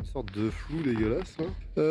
sorte de flou dégueulasse là.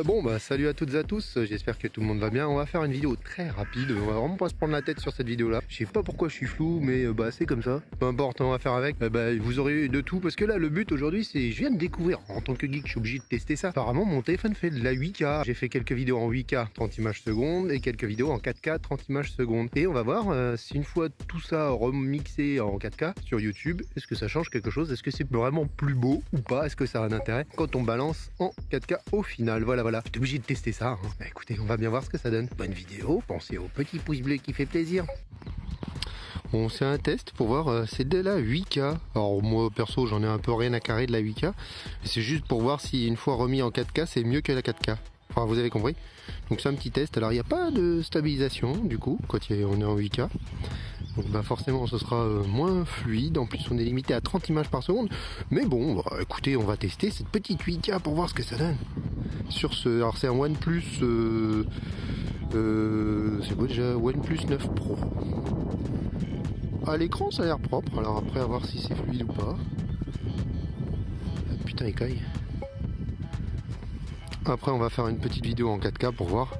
Bon bah salut à toutes et à tous, j'espère que tout le monde va bien. On va faire une vidéo très rapide, on va vraiment pas se prendre la tête sur cette vidéo là. Je sais pas pourquoi je suis flou, mais bah c'est comme ça. Peu importe, on va faire avec. Bah vous aurez eu de tout, parce que là le but aujourd'hui c'est, je viens de découvrir, en tant que geek je suis obligé de tester ça. Apparemment mon téléphone fait de la 8K. J'ai fait quelques vidéos en 8K 30 images secondes et quelques vidéos en 4K 30 images secondes. Et on va voir si une fois tout ça remixé en 4K sur YouTube, est-ce que ça change quelque chose? Est-ce que c'est vraiment plus beau ou pas? Est-ce que ça a un intérêt quand on balance en 4K au final? Voilà, j'étais obligé de tester ça hein. Bah écoutez, on va bien voir ce que ça donne. Bonne vidéo, pensez au petit pouce bleu qui fait plaisir. Bon, c'est un test pour voir, c'est de la 8K. Alors moi perso j'en ai un peu rien à carrer de la 8K. C'est juste pour voir si une fois remis en 4K c'est mieux que la 4K. Enfin vous avez compris. Donc c'est un petit test. Alors il n'y a pas de stabilisation du coup quand on est en 8K. Donc bah forcément ce sera moins fluide, en plus on est limité à 30 images par seconde. Mais bon, bah, écoutez, on va tester cette petite 8K pour voir ce que ça donne. Sur ce, alors c'est un OnePlus, c'est quoi déjà? OnePlus 9 Pro. À l'écran ça a l'air propre, alors après à voir si c'est fluide ou pas. Putain il caille. Après on va faire une petite vidéo en 4K pour voir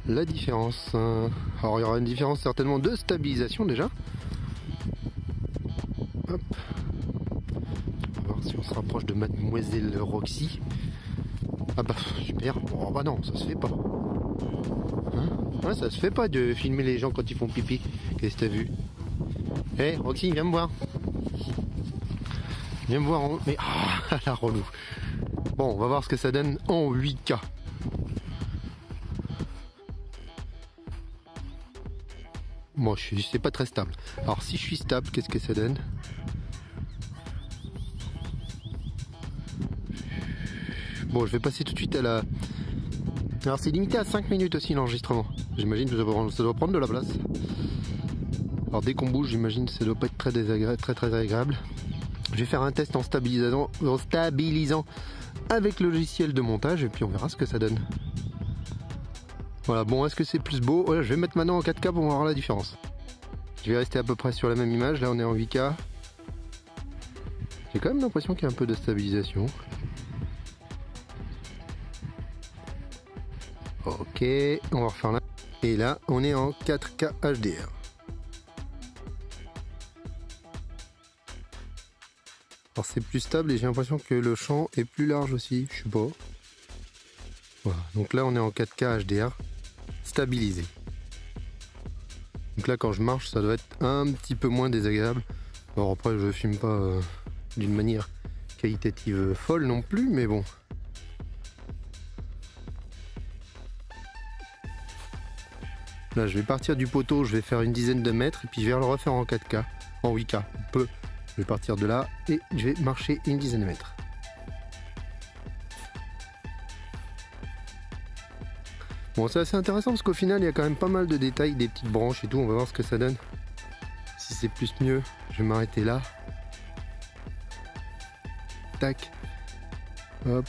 la différence. Alors il y aura une différence certainement de stabilisation déjà. Hop. On va voir si on se rapproche de Mademoiselle Roxy. Ah bah super. Oh bah non, ça se fait pas. Hein? Ouais, ça se fait pas de filmer les gens quand ils font pipi. Qu'est-ce que t'as vu? Eh hey, Roxy, viens me voir. Viens me voir en... Mais ah la relou. Bon, on va voir ce que ça donne en 8K. Bon, c'est pas très stable. Alors si je suis stable, qu'est-ce que ça donne? Bon, je vais passer tout de suite à la... Alors c'est limité à 5 minutes aussi l'enregistrement. J'imagine que ça doit prendre de la place. Alors dès qu'on bouge, j'imagine que ça doit pas être très désagréable, très agréable. Je vais faire un test en stabilisant avec le logiciel de montage et puis on verra ce que ça donne. Voilà, bon, est-ce que c'est plus beau? Voilà, je vais mettre maintenant en 4K pour voir la différence. Je vais rester à peu près sur la même image, là on est en 8K. J'ai quand même l'impression qu'il y a un peu de stabilisation. Ok, on va refaire là. Et là, on est en 4K HDR. Alors c'est plus stable et j'ai l'impression que le champ est plus large aussi, je sais pas. Voilà, donc là on est en 4K HDR. Stabilisé. Donc là quand je marche ça doit être un petit peu moins désagréable. Alors après je filme pas d'une manière qualitative folle non plus, mais bon. Là je vais partir du poteau, je vais faire une dizaine de mètres et puis je vais le refaire en 4K, en 8K. Je vais partir de là et je vais marcher une dizaine de mètres. Bon, c'est assez intéressant parce qu'au final il y a quand même pas mal de détails, des petites branches et tout, on va voir ce que ça donne. Si c'est plus mieux, je vais m'arrêter là. Tac. Hop.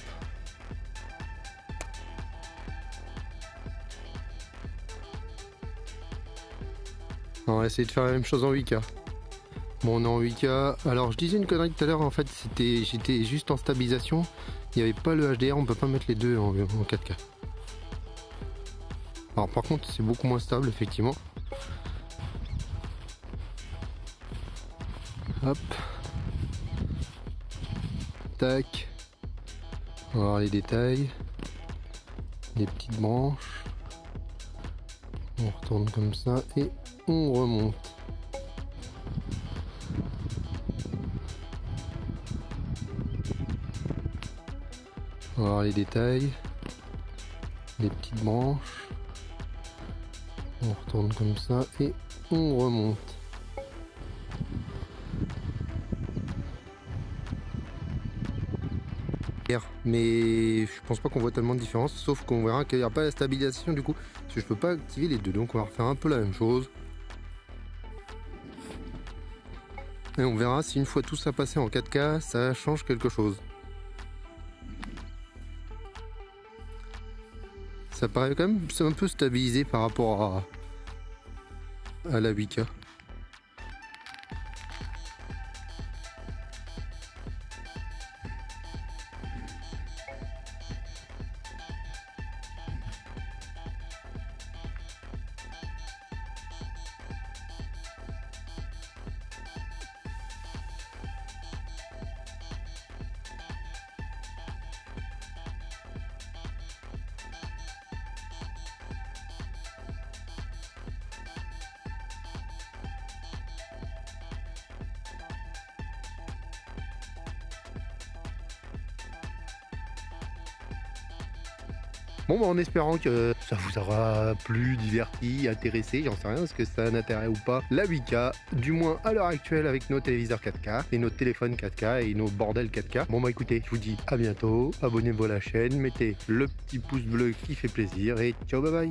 On va essayer de faire la même chose en 8K. Bon, on est en 8K. Alors je disais une connerie tout à l'heure, en fait j'étais juste en stabilisation. Il n'y avait pas le HDR, on peut pas mettre les deux en 4K. Alors par contre c'est beaucoup moins stable effectivement. Hop. Tac. On va voir les détails. Les petites branches. On retourne comme ça et on remonte. On va voir les détails. Les petites branches. On retourne comme ça et on remonte. Mais je pense pas qu'on voit tellement de différence, sauf qu'on verra qu'il n'y a pas la stabilisation du coup, parce que je peux pas activer les deux, donc on va refaire un peu la même chose. Et on verra si une fois tout ça passé en 4K, ça change quelque chose. Ça paraît quand même un peu stabilisé par rapport à la 8K. Bon bah en espérant que ça vous aura plu, diverti, intéressé, j'en sais rien, est-ce que ça a un intérêt ou pas, la 8K, du moins à l'heure actuelle avec nos téléviseurs 4K et nos téléphones 4K et nos bordels 4K. Bon bah écoutez, je vous dis à bientôt, abonnez-vous à la chaîne, mettez le petit pouce bleu qui fait plaisir et ciao bye bye.